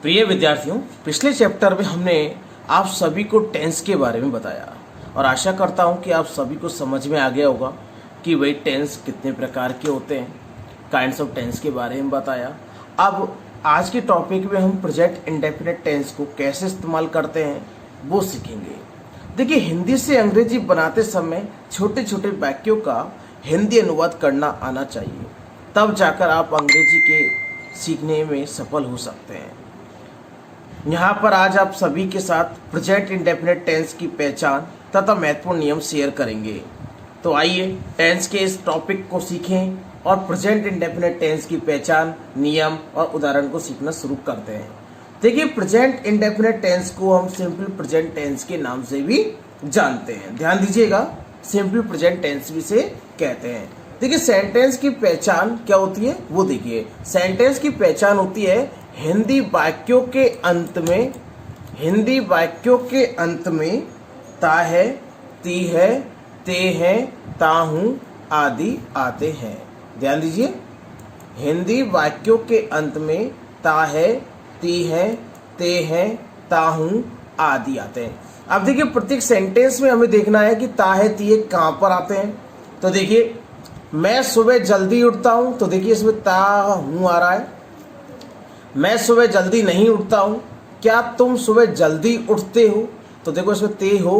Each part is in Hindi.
प्रिय विद्यार्थियों, पिछले चैप्टर में हमने आप सभी को टेंस के बारे में बताया और आशा करता हूं कि आप सभी को समझ में आ गया होगा कि वही टेंस कितने प्रकार के होते हैं। काइंड्स ऑफ टेंस के बारे में बताया। अब आज के टॉपिक में हम प्रेजेंट इंडेफिनिट टेंस को कैसे इस्तेमाल करते हैं वो सीखेंगे। देखिए, हिंदी से अंग्रेजी बनाते समय छोटे छोटे वाक्यों का हिंदी अनुवाद करना आना चाहिए, तब जाकर आप अंग्रेजी के सीखने में सफल हो सकते हैं। यहाँ पर आज आप सभी के साथ प्रेजेंट इंडेफिनिट टेंस की पहचान तथा महत्वपूर्ण नियम शेयर करेंगे। तो आइए टेंस के इस टॉपिक को सीखें और प्रेजेंट इंडेफिनिट टेंस की पहचान, नियम और उदाहरण को सीखना शुरू करते हैं। देखिए, प्रेजेंट इंडेफिनिट टेंस को हम सिंपल प्रेजेंट टेंस के नाम से भी जानते हैं। ध्यान दीजिएगा, सिंपल प्रेजेंट टेंस भी से कहते हैं। देखिए, सेंटेंस की पहचान क्या होती है वो देखिए। सेंटेंस की पहचान होती है हिंदी वाक्यों के अंत में ता है, ती है, ते है, ताहू आदि आते हैं। ध्यान दीजिए, हिंदी वाक्यों के अंत में ता है, ती है, ते है, ताहू आदि आते हैं। अब देखिए, प्रत्येक सेंटेंस में हमें देखना है कि ता है, ती है कहाँ पर आते हैं। तो देखिए, मैं सुबह जल्दी उठता हूं, तो देखिए इसमें ता हूं आ रहा है। मैं सुबह जल्दी नहीं उठता हूं। क्या तुम सुबह जल्दी उठते हो, तो देखो इसमें ते हो।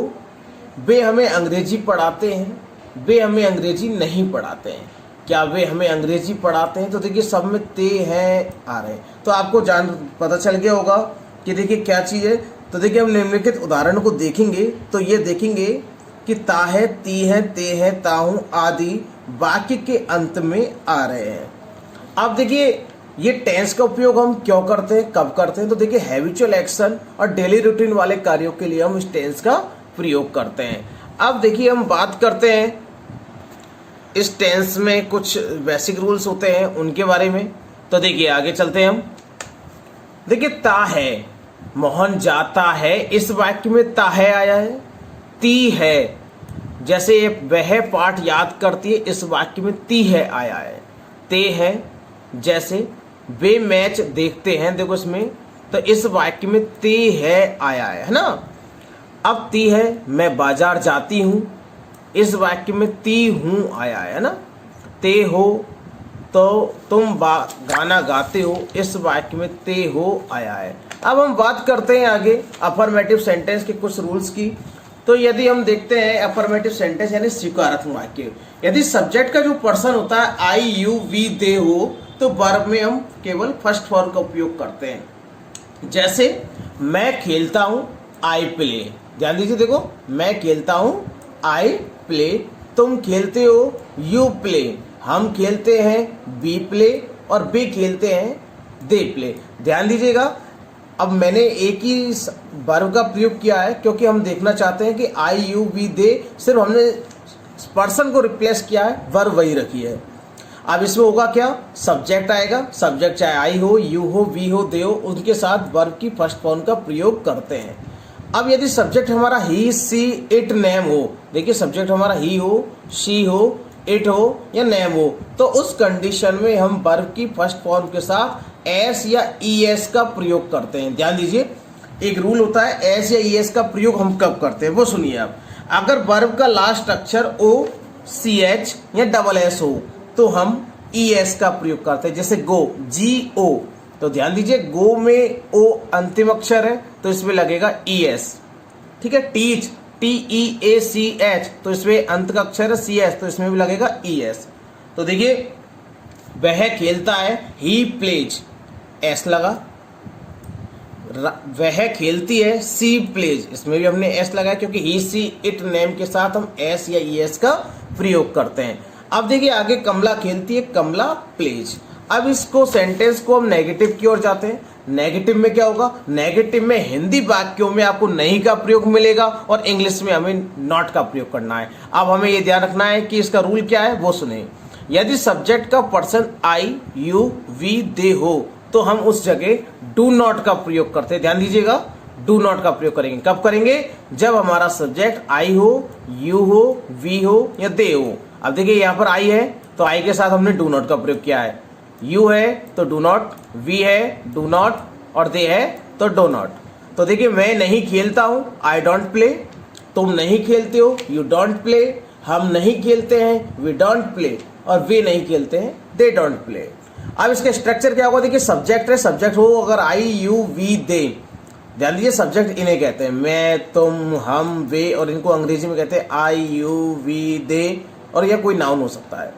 वे हमें अंग्रेजी पढ़ाते हैं, वे हमें अंग्रेजी नहीं पढ़ाते हैं। क्या वे हमें अंग्रेजी पढ़ाते हैं, तो देखिए सब में ते हैं आ रहे हैं। तो आपको पता चल गया होगा कि देखिए क्या चीज़ है। तो देखिए, हम निम्नलिखित उदाहरण को देखेंगे तो ये देखेंगे कि ता है, ती है, ते है, ताहू आदि वाक्य के अंत में आ रहे हैं। अब देखिए, ये टेंस का उपयोग हम क्यों करते हैं, कब करते हैं, तो देखिए हैबिचुअल एक्शन और डेली रूटीन वाले कार्यों के लिए हम इस टेंस का प्रयोग करते हैं। अब देखिए, हम बात करते हैं इस टेंस में कुछ बेसिक रूल्स होते हैं उनके बारे में। तो देखिए आगे चलते हैं हम। देखिए, ता है, मोहन जाता है, इस वाक्य में ता है आया है। ती है, जैसे वह पाठ याद करती है, इस वाक्य में ती है आया है। ते है, जैसे वे मैच देखते हैं, देखो इसमें, तो इस वाक्य में ते है आया है ना। अब ती है, मैं बाजार जाती हूं, इस वाक्य में ती हूं आया है ना। ते हो, तो तुम गाना गाते हो, इस वाक्य में ते हो आया है। अब हम बात करते हैं आगे अफर्मेटिव सेंटेंस के कुछ रूल्स की। तो यदि हम देखते हैं अफर्मेटिव सेंटेंस यानी स्वीकारात्मक वाक्य, यदि सब्जेक्ट का जो पर्सन होता है आई, यू, वी, दे हो, तो वर्ब में हम केवल फर्स्ट फॉर्म का उपयोग करते हैं। जैसे मैं खेलता हूं, आई प्ले। ध्यान दीजिए, देखो मैं खेलता हूं, आई प्ले। तुम खेलते हो, यू प्ले। हम खेलते हैं, वी प्ले। और वे खेलते हैं, दे प्ले। ध्यान दीजिएगा, अब मैंने एक ही वर्ब का प्रयोग किया है क्योंकि हम देखना चाहते हैं कि आई, यू, वी, दे, सिर्फ हमने पर्सन को रिप्लेस किया है, वर्ब वही रखी है। अब इसमें होगा क्या, सब्जेक्ट आएगा। सब्जेक्ट चाहे आई हो, यू हो, वी हो, दे हो, उनके साथ वर्ब की फर्स्ट फॉर्म का प्रयोग करते हैं। अब यदि सब्जेक्ट हमारा ही, सी, इट, नेम हो, देखिए सब्जेक्ट हमारा ही हो, शी हो, इट हो या नेम हो, तो उस कंडीशन में हम वर्ब की फर्स्ट फॉर्म के साथ एस या ई एस का प्रयोग करते हैं। ध्यान दीजिए, एक रूल होता है एस या ई एस का प्रयोग हम कब करते हैं वो सुनिए आप। अगर वर्ब का लास्ट अक्षर ओ, सी एच या डबल एस हो तो हम ई एस का प्रयोग करते हैं। जैसे गो, जी ओ, तो ध्यान दीजिए गो में ओ अंतिम अक्षर है तो इसमें लगेगा ई एस। ठीक है। टीच, टी ई ए सी एच, तो इसमें अंत का अक्षर है सी एस, तो इसमें भी लगेगा ई एस। तो देखिए, वह खेलता है, ही प्लेज, एस लगा। वह खेलती है, सी प्लेज, इसमें भी हमने एस लगाया क्योंकि ही, सी, इट, नेम के साथ हम एस या ई एस का प्रयोग करते हैं। अब देखिए आगे, कमला खेलती है, कमला प्लेज। अब इसको सेंटेंस को हम नेगेटिव की ओर जाते हैं। नेगेटिव में क्या होगा, नेगेटिव में हिंदी वाक्यों में आपको नहीं का प्रयोग मिलेगा और इंग्लिश में हमें नॉट का प्रयोग करना है। अब हमें ये ध्यान रखना है कि इसका रूल क्या है वो सुने। यदि सब्जेक्ट का पर्सन आई, यू, वी, दे हो तो हम उस जगह डू नॉट का प्रयोग करते हैं। ध्यान दीजिएगा, डू नॉट का प्रयोग करेंगे। कब करेंगे, जब हमारा सब्जेक्ट आई हो, यू हो, वी हो या दे हो। अब देखिए यहाँ पर आई है तो आई के साथ हमने डू नॉट का प्रयोग किया है। यू है तो डू नॉट, वी है डू नॉट, और दे है तो डो नॉट। तो देखिए मैं नहीं खेलता हूं, आई डोंट प्ले, तुम नहीं खेलते हो, यू डोंट प्ले, हम नहीं खेलते हैं, वी डोंट प्ले, और वे नहीं खेलते हैं, दे डोंट प्ले। अब इसका स्ट्रक्चर क्या होगा, देखिए सब्जेक्ट है, सब्जेक्ट हो अगर आई यू वी दे, ध्यान दीजिए सब्जेक्ट इन्हें कहते हैं, मैं तुम हम वे, और इनको अंग्रेजी में कहते हैं आई यू वी दे, और यह कोई नाउन हो सकता है।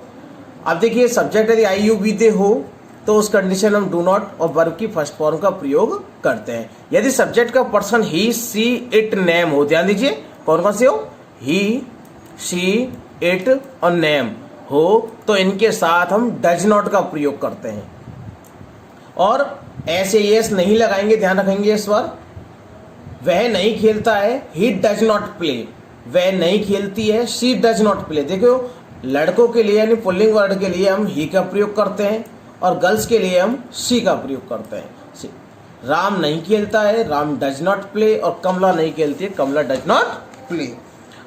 अब देखिए सब्जेक्ट यदि आई यू वी दे हो तो उस कंडीशन हम डू नॉट और वर्ब की फर्स्ट फॉर्म का प्रयोग करते हैं। यदि सब्जेक्ट का person he see it name हो, ध्यान दीजिए कौन कौन से हो, ही सी इट और नेम हो, तो इनके साथ हम डज नॉट का प्रयोग करते हैं। और ऐसे यस नहीं लगाएंगे, ध्यान रखेंगे इस बार। वह नहीं खेलता है, ही डज नॉट प्ले, वह नहीं खेलती है, शी डज नॉट प्ले। देखो लड़कों के लिए यानी पुल्लिंग वर्ड के लिए हम ही का प्रयोग करते हैं और गर्ल्स के लिए हम शी का प्रयोग करते हैं। राम नहीं खेलता है, राम डज नॉट प्ले, और कमला नहीं खेलती है, कमला डज नॉट प्ले।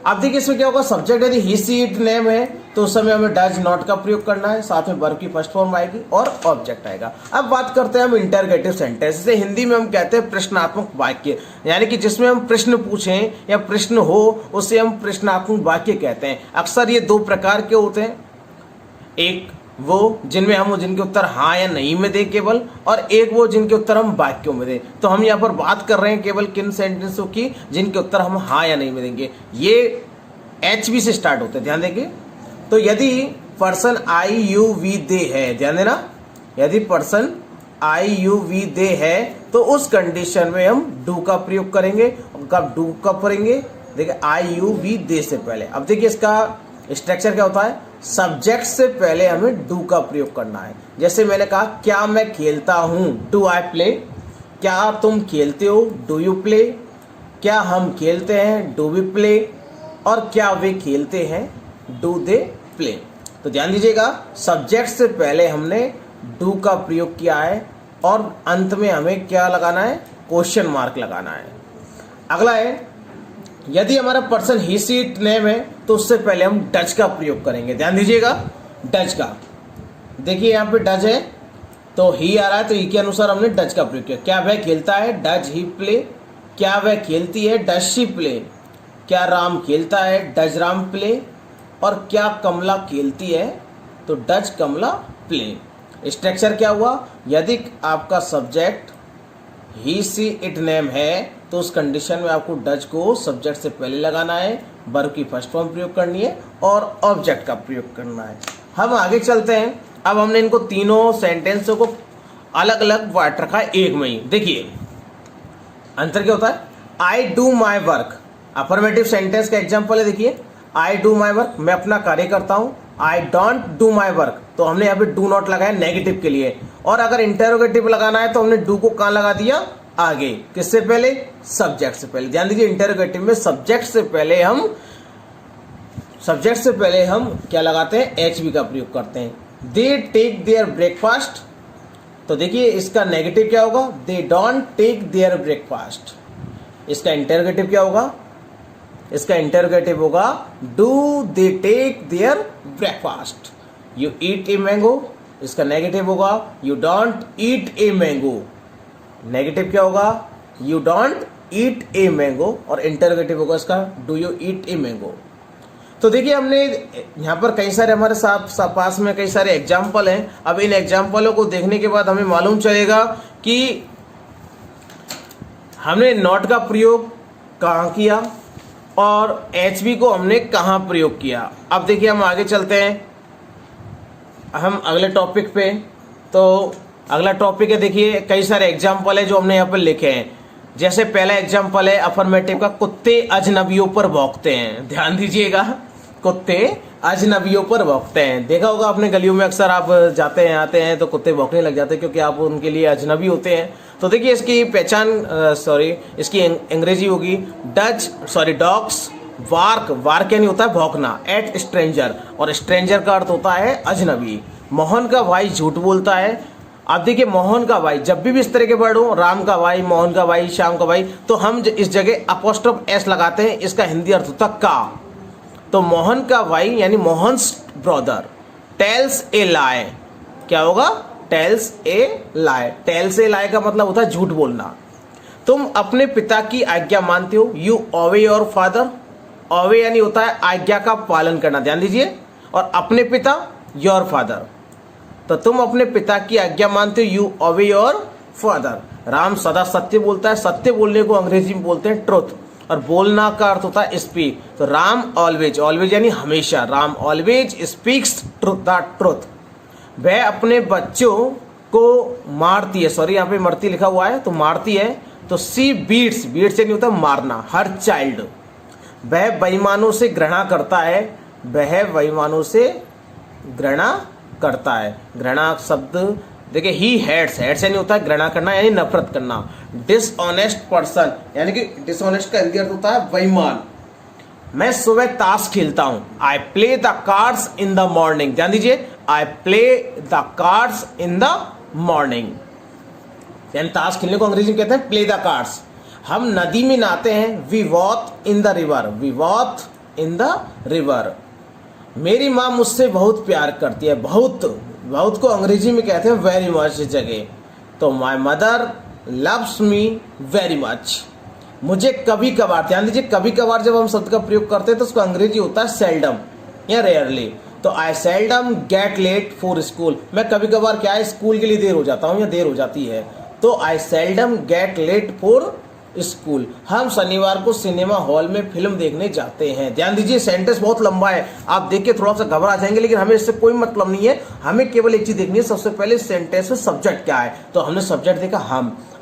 अब देखिए इसमें क्या होगा, सब्जेक्ट यदि ही सी इट नेम है तो उस समय हमें डज नॉट का प्रयोग करना है, साथ में वर्ब की फर्स्ट फॉर्म आएगी और ऑब्जेक्ट आएगा। अब बात करते हैं हम इंटरगेटिव सेंटेंस, जिसे हिंदी में हम कहते हैं प्रश्नात्मक वाक्य, यानी कि जिसमें हम प्रश्न पूछें या प्रश्न हो उसे हम प्रश्नात्मक वाक्य कहते हैं। अक्सर ये दो प्रकार के होते हैं, एक वो जिनमें हम जिनके उत्तर हाँ या नहीं में दें केवल, और एक वो जिनके उत्तर हम वाक्यों में दें। तो हम यहाँ पर बात कर रहे हैं केवल किन सेंटेंसों की जिनके उत्तर हम हाँ या नहीं में देंगे। ये HV से स्टार्ट होते हैं, ध्यान देंगे। तो यदि पर्सन आई यू वी दे है, ध्यान देना, यदि पर्सन आई यू वी दे है तो उस कंडीशन में हम डू का प्रयोग करेंगे। कब डू कब करेंगे, देखिए आई यू वी दे से पहले। अब देखिए इसका स्ट्रक्चर क्या होता है, सब्जेक्ट से पहले हमें डू का प्रयोग करना है। जैसे मैंने कहा क्या मैं खेलता हूं, डू आई प्ले, क्या तुम खेलते हो, डू यू प्ले, क्या हम खेलते हैं, डू वी प्ले, और क्या वे खेलते हैं, डू दे प्ले। तो ध्यान दीजिएगा सब्जेक्ट से पहले हमने डू का प्रयोग किया है और अंत में हमें क्या लगाना है, क्वेश्चन मार्क लगाना है। अगला है यदि हमारा person he see it name है तो उससे पहले हम डज का प्रयोग करेंगे, ध्यान दीजिएगा डज का। देखिए यहाँ पे डज है तो ही आ रहा है, तो ही के अनुसार हमने डज का प्रयोग किया। क्या वह खेलता है, डज ही प्ले, क्या वह खेलती है, डज शी प्ले, क्या राम खेलता है, डज राम प्ले, और क्या कमला खेलती है, तो डज कमला प्ले। स्ट्रक्चर क्या हुआ, यदि आपका subject he see it name है तो उस कंडीशन में आपको डज को सब्जेक्ट से पहले लगाना है, वर्ब की फर्स्ट फॉर्म प्रयोग करनी है और ऑब्जेक्ट का प्रयोग करना है। हम आगे चलते हैं। अब हमने इनको तीनों सेंटेंसों को अलग अलग पार्ट रखा है एक में ही। देखिए अंतर क्या होता है, I do my work, affirmative sentence का एग्जाम्पल है। देखिए आई डू माई वर्क, मैं अपना कार्य करता हूं। I don't do my work, तो हमने यहाँ पे डू नॉट लगाया नेगेटिव के लिए। और अगर इंटेरोगेटिव लगाना है तो हमने डू को कहाँ लगा दिया, आगे, किससे पहले, सब्जेक्ट से पहले। ध्यान दीजिए इंटेरोगेटिव में सब्जेक्ट से पहले हम क्या लगाते हैं, HV का प्रयोग करते हैं। दे टेक देयर ब्रेकफास्ट, तो देखिए इसका नेगेटिव क्या होगा, they don't take their breakfast. इसका इंटेरोगेटिव क्या होगा, इसका इंटेरोगेटिव होगा do they take their breakfast. You eat a mango, इसका नेगेटिव होगा you don't eat a mango. Negative क्या होगा, you don't eat a mango, और इंटरोगेटिव होगा इसका do you eat a mango. तो देखिए हमने यहाँ पर कई सारे हमारे साथ पास में कई सारे एग्जाम्पल हैं। अब इन एग्जाम्पलों को देखने के बाद हमें मालूम चलेगा कि हमने नॉट का प्रयोग कहाँ किया और HV को हमने कहाँ प्रयोग किया। अब देखिए हम आगे चलते हैं हम अगले टॉपिक पे। तो अगला टॉपिक है, देखिए कई सारे एग्जाम्पल है जो हमने यहाँ पर लिखे हैं। जैसे पहला एग्जाम्पल है अफर्मेटिव का, कुत्ते अजनबियों पर भौंकते हैं। ध्यान दीजिएगा, कुत्ते अजनबियों पर भौंकते हैं। देखा होगा अपने गलियों में अक्सर आप जाते हैं आते हैं तो कुत्ते भौंकने लग जाते हैं क्योंकि आप उनके लिए अजनबी होते हैं। तो देखिए इसकी पहचान इसकी अंग्रेजी होगी डॉग्स वार्क यानी होता है भौंकना, एट स्ट्रेंजर, और स्ट्रेंजर का अर्थ होता है अजनबी। मोहन का भाई झूठ बोलता है। आप देखिए मोहन का भाई, जब भी इस तरह के वर्ड हो, राम का भाई, मोहन का भाई, श्याम का भाई, तो हम इस जगह अपोस्ट्रोफ S लगाते हैं। इसका हिंदी अर्थ होता का। तो मोहन का भाई यानी मोहन्स ब्रदर टेल्स ए लाई, क्या होगा, टेल्स ए लाई। टेल्स ए लाई का मतलब होता है झूठ बोलना। तुम अपने पिता की आज्ञा मानते हो, यू ओबे योर फादर। ओबे यानी होता है आज्ञा का पालन करना, ध्यान दीजिए। और अपने पिता योर फादर, तो तुम अपने पिता की आज्ञा मानते हो, यू ओबे योर फादर। राम सदा सत्य बोलता है। सत्य बोलने को अंग्रेजी में बोलते हैं ट्रुथ, और बोलना का अर्थ होता है स्पीक। तो राम ऑलवेज, ऑलवेज यानी हमेशा, Ram always speaks the truth. वह अपने बच्चों को मारती है, सॉरी यहाँ पे मरती लिखा हुआ है तो मारती है, तो सी बीट्स, बीट्स यानी होता है मारना, हर चाइल्ड। वह बेईमानों से घृणा करता है, वह बेईमानों से घृणा करता है। घृणा शब्द देखिए, ही हेट्स, हेट्स यानी होता है घृणा करना यानी नफरत करना। डिसऑनेस्ट पर्सन यानी कि डिसऑनेस्ट का हिंदी अर्थ होता है बेईमान। मैं सुबह ताश खेलता हूं, I play the cards in the morning. ध्यान दीजिए, I play the cards in the morning, यानी ताश खेलने को अंग्रेजी में कहते हैं प्ले द कार्ड्स। हम नदी में नहाते हैं, we bath in the river, we bath in the river. मेरी माँ मुझसे बहुत प्यार करती है, बहुत, बहुत को अंग्रेजी में कहते हैं वेरी मच जगह। तो my mother loves me very much. मुझे कभी कभार, ध्यान दीजिए कभी कभार जब हम शब्द का प्रयोग करते हैं तो उसका अंग्रेजी होता है सेल्डम या रेयरली। तो I seldom get late for school, मैं कभी कभार क्या है स्कूल के लिए देर हो जाता हूँ या देर हो जाती है। तो I seldom get late for school. हम शनिवार को सिनेमा हॉल में फिल्म देखने जाते हैं। ध्यान दीजिए सेंटेंस बहुत लंबा है, आप देख के थोड़ा सा घबरा जाएंगे, लेकिन हमें इससे कोई मतलब नहीं है। हमें केवल एक चीज देखनी है, सबसे पहले सेंटेंस में सब्जेक्ट क्या है। तो हमने सब्जेक्ट देखा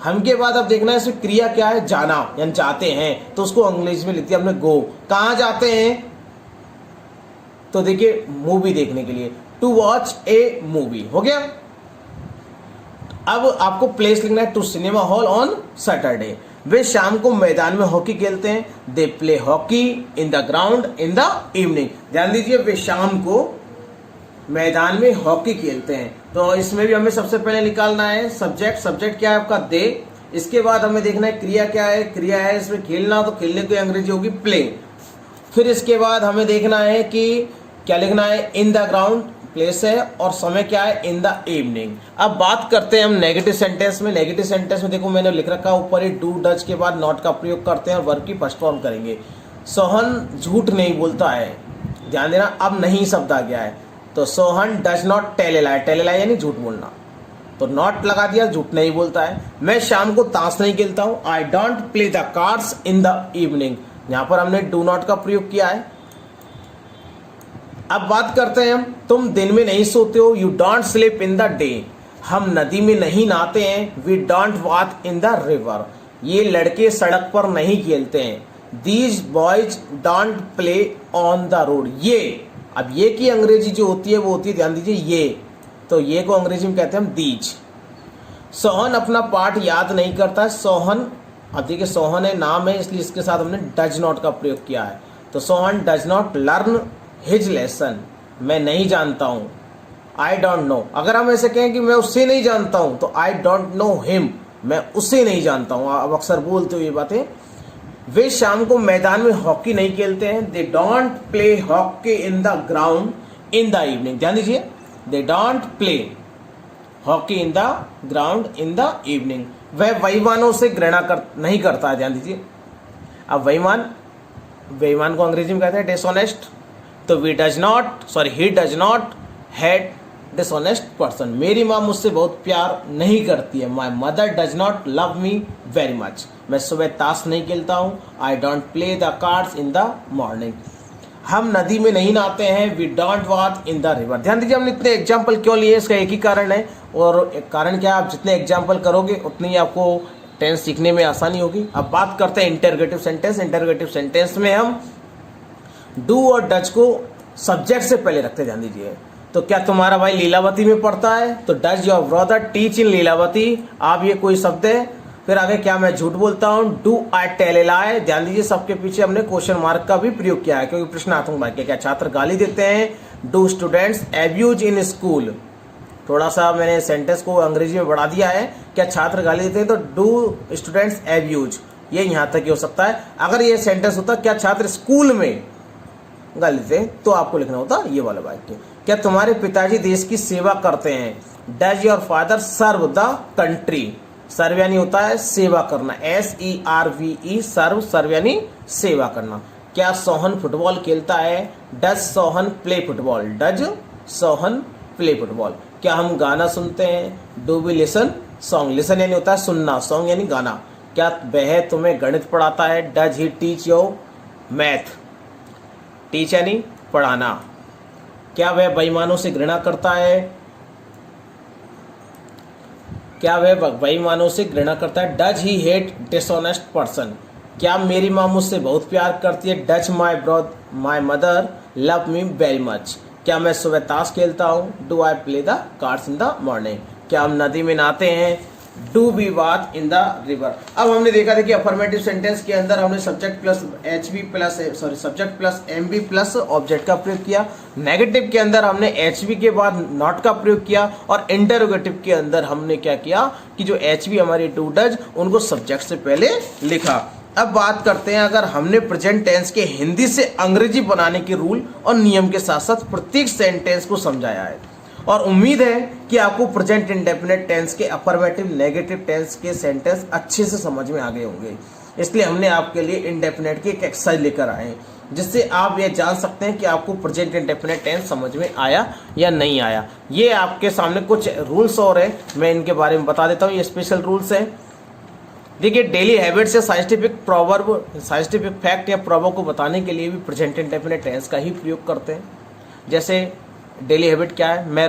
हम के बाद अब देखना है इसमें क्रिया क्या है, जाना यानी जाते हैं, तो उसको अंग्रेजी में लिखती है हमने गो। कहाँ जाते हैं, तो देखिए मूवी देखने के लिए, टू वॉच ए मूवी, हो गया। अब आपको प्लेस लिखना है, to cinema hall on Saturday. वे शाम को मैदान में हॉकी खेलते हैं, they play hockey in the ground in the evening. ध्यान दीजिए वे शाम को मैदान में हॉकी खेलते हैं। तो इसमें भी हमें सबसे पहले निकालना है सब्जेक्ट। सब्जेक्ट क्या है आपका दे। इसके बाद हमें देखना है क्रिया क्या है, क्रिया है इसमें खेलना, तो खेलने की अंग्रेजी होगी प्ले। फिर इसके बाद हमें देखना है कि क्या लिखना है, इन द ग्राउंड प्लेस है, और समय क्या है, इन द इवनिंग। अब बात करते हैं हम नेगेटिव सेंटेंस में। नेगेटिव सेंटेंस में देखो मैंने लिख रखा ऊपर ही, डू डज के बाद नॉट का प्रयोग करते हैं और वर्ब की फर्स्ट फॉर्म करेंगे। सोहन झूठ नहीं बोलता है, ध्यान देना अब नहीं शब्द आ गया है। तो Sohan does not tell a lie, tell a lie यानी झूठ बोलना, तो नॉट लगा दिया, झूठ नहीं बोलता है। मैं शाम को ताश नहीं खेलता हूँ, I don't play the cards in the evening, यहाँ पर हमने डू नॉट का प्रयोग किया है। अब बात करते हैं हम, तुम दिन में नहीं सोते हो, you don't sleep in the day. हम नदी में नहीं नहाते हैं, we don't walk in the river. ये लड़के सड़क पर नहीं खेलते हैं, these boys don't play on the road. ये, अब ये की अंग्रेजी जो होती है वो होती है, ध्यान दीजिए ये, तो ये को अंग्रेजी में कहते हैं हम दीज। सोहन अपना पाठ याद नहीं करता। सोहन, अब देखिए सोहन है नाम है इसलिए इसके साथ हमने डज नॉट का प्रयोग किया है। तो Sohan does not learn his lesson, मैं नहीं जानता हूं, आई डोंट नो। अगर हम ऐसे कहें कि मैं उससे नहीं जानता हूं तो आई डोंट नो हिम, मैं उसे नहीं जानता हूं। अब अक्सर बोलते हो ये बातें। वे शाम को मैदान में हॉकी नहीं खेलते हैं, they don't play hockey in the ground in the evening. ध्यान दीजिए they don't play hockey in the ground in the evening. वह बेईमानों से घृणा नहीं करता है, ध्यान दीजिए। अब बेईमान को अंग्रेजी में कहते हैं डिसऑनेस्ट। तो he does not hate dishonest person. मेरी माँ मुझसे बहुत प्यार नहीं करती है, my mother does not love me very much. मैं सुबह ताश नहीं खेलता हूँ, I don't play the cards in the morning. हम नदी में नहीं नहाते हैं, we don't walk in the river. ध्यान दीजिए हमने इतने एग्जाम्पल क्यों लिए, इसका एक ही कारण है, और एक कारण क्या है, आप जितने एग्जाम्पल करोगे उतनी ही आपको टेंस सीखने में आसानी होगी। अब बात करते हैं इंटरोगेटिव सेंटेंस। इंटरोगेटिव सेंटेंस में हम डू और डज को सब्जेक्ट से पहले रखते, ध्यान दीजिए। तो क्या तुम्हारा भाई लीलावती में पढ़ता है, तो does your brother teach in Lilavati. आप ये कोई शब्द है। फिर आगे क्या मैं झूठ बोलता हूँ, डू आई टेल ए लाई। ध्यान दीजिए सबके पीछे हमने क्वेश्चन मार्क का भी प्रयोग किया है क्योंकि प्रश्नात्मक वाक्य। क्या छात्र गाली देते हैं, do students abuse in school. थोड़ा सा मैंने सेंटेंस को अंग्रेजी में बढ़ा दिया है, क्या छात्र गाली देते हैं, तो डू स्टूडेंट्स एब्यूज, ये यहाँ तक ही हो सकता है। अगर ये सेंटेंस होता क्या छात्र स्कूल में गाली देते हैं, तो आपको लिखना होता ये वाला वाक्य। क्या तुम्हारे पिताजी देश की सेवा करते हैं, does your father serve the country. Serve यानी होता है सेवा करना, SERVE, सर्व, सर्व यानी सेवा करना। क्या सोहन फुटबॉल खेलता है? Does Sohan play football? Does Sohan play football. क्या हम गाना सुनते हैं? Do we listen song? Listen यानी होता है सुनना, सॉन्ग यानी गाना। क्या वह तुम्हें गणित पढ़ाता है? Does he teach your math? Teach यानी पढ़ाना। क्या वह बेईमानों से घृणा करता है? क्या वह बेईमानों से घृणा करता है? Does he hate dishonest person? क्या मेरी माँ मुझसे बहुत प्यार करती है? Does my mother love me very much? क्या मैं सुबह ताश खेलता हूँ? Do I play the cards in the morning? क्या हम नदी में नहाते हैं? डू वी वाथ इन द रिवर? अब हमने देखा था कि अफर्मेटिव सेंटेंस के अंदर हमने subject plus subject plus MB plus object का प्रयोग किया। नेगेटिव के अंदर हमने एचबी के बाद नॉट का प्रयोग किया, और इंटरोगेटिव के अंदर हमने क्या किया कि जो एचबी हमारी डू डज उनको सब्जेक्ट से पहले लिखा। अब बात करते हैं, अगर हमने प्रेजेंट टेंस के हिंदी से अंग्रेजी बनाने के रूल और नियम के साथ साथ प्रत्येक सेंटेंस को समझाया है, और उम्मीद है कि आपको प्रेजेंट इंडेफिनिट टेंस के अफर्मेटिव नेगेटिव टेंस के सेंटेंस अच्छे से समझ में आ गए होंगे। इसलिए हमने आपके लिए इंडेफिनिट की एक एक्सरसाइज लेकर आए हैं, जिससे आप ये जान सकते हैं कि आपको प्रेजेंट इंडेफिनिट टेंस समझ में आया या नहीं आया। ये आपके सामने कुछ रूल्स और हैं, मैं इनके बारे में बता देता हूँ। ये स्पेशल रूल्स हैं। देखिए, डेली हैबिट से साइंटिफिक प्रोवर्ब, साइंटिफिक फैक्ट या प्रोवर्ब को बताने के लिए भी प्रेजेंट इंडेफिनिट टेंस का ही प्रयोग करते हैं। जैसे डेली हैबिट क्या है? मैं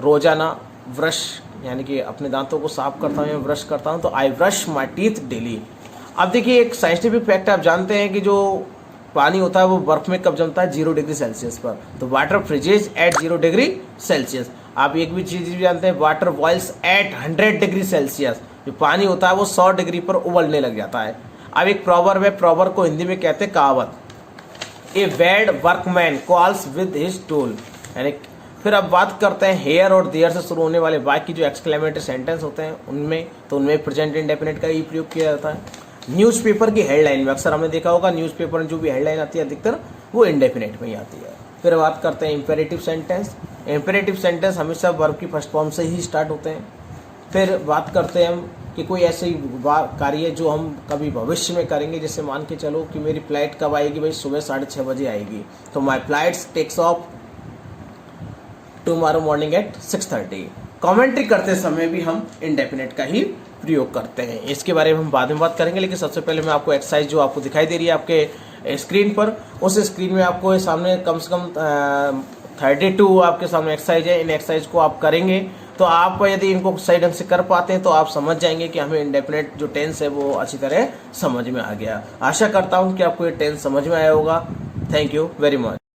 रोजाना ब्रश यानी कि अपने दांतों को साफ करता हूँ या ब्रश करता हूँ, तो I brush my teeth daily. अब देखिए, एक साइंटिफिक फैक्ट आप जानते हैं कि जो पानी होता है वो बर्फ में कब जमता है? 0 डिग्री सेल्सियस पर। तो water freezes at 0 degree Celsius. आप एक भी चीज़ भी जानते हैं, water boils at 100 degree Celsius. जो पानी होता है वो 100 डिग्री पर उबलने लग जाता है। अब एक प्रोवर्ब है, प्रोवर्ब को हिंदी में कहते हैं कहावत। A bad workman quarrels with his tool, यानी। फिर अब बात करते हैं हेयर और देयर से शुरू होने वाले वाक्य जो एक्सक्लेमेटरी सेंटेंस होते हैं उनमें, तो उनमें प्रेजेंट इंडेफिनिट का ही प्रयोग किया जाता है। न्यूज़पेपर की हेडलाइन में अक्सर हमने देखा होगा, न्यूज़पेपर में जो भी हेडलाइन आती है अधिकतर वो इंडेफिनिट में ही आती है। फिर बात करते हैं इंपेरेटिव सेंटेंस। इंपेरेटिव सेंटेंस हमेशा वर्ब की फर्स्ट फॉर्म से ही स्टार्ट होते हैं। फिर बात करते हैं हम कि कोई ऐसे कार्य जो हम कभी भविष्य में करेंगे, जैसे मान के चलो कि मेरी फ्लाइट कब आएगी? भाई सुबह 6:30 बजे आएगी, तो my flights takes off tomorrow morning at 6:30। Commentary करते समय भी हम इंडेफिनिट का ही प्रयोग करते हैं। इसके बारे में हम बाद में बात करेंगे, लेकिन सबसे पहले मैं आपको एक्सरसाइज जो आपको दिखाई दे रही है आपके स्क्रीन पर, उस स्क्रीन में आपको सामने कम से कम 32 आपके सामने एक्सरसाइज है। इन एक्सरसाइज को आप करेंगे तो आप यदि इनको सही ढंग से कर पाते हैं तो आप समझ जाएंगे कि हमें इंडेफिनिट जो टेंस है वो अच्छी तरह समझ में आ गया। आशा करता हूँ कि आपको ये टेंस समझ में आया होगा। Thank you very much.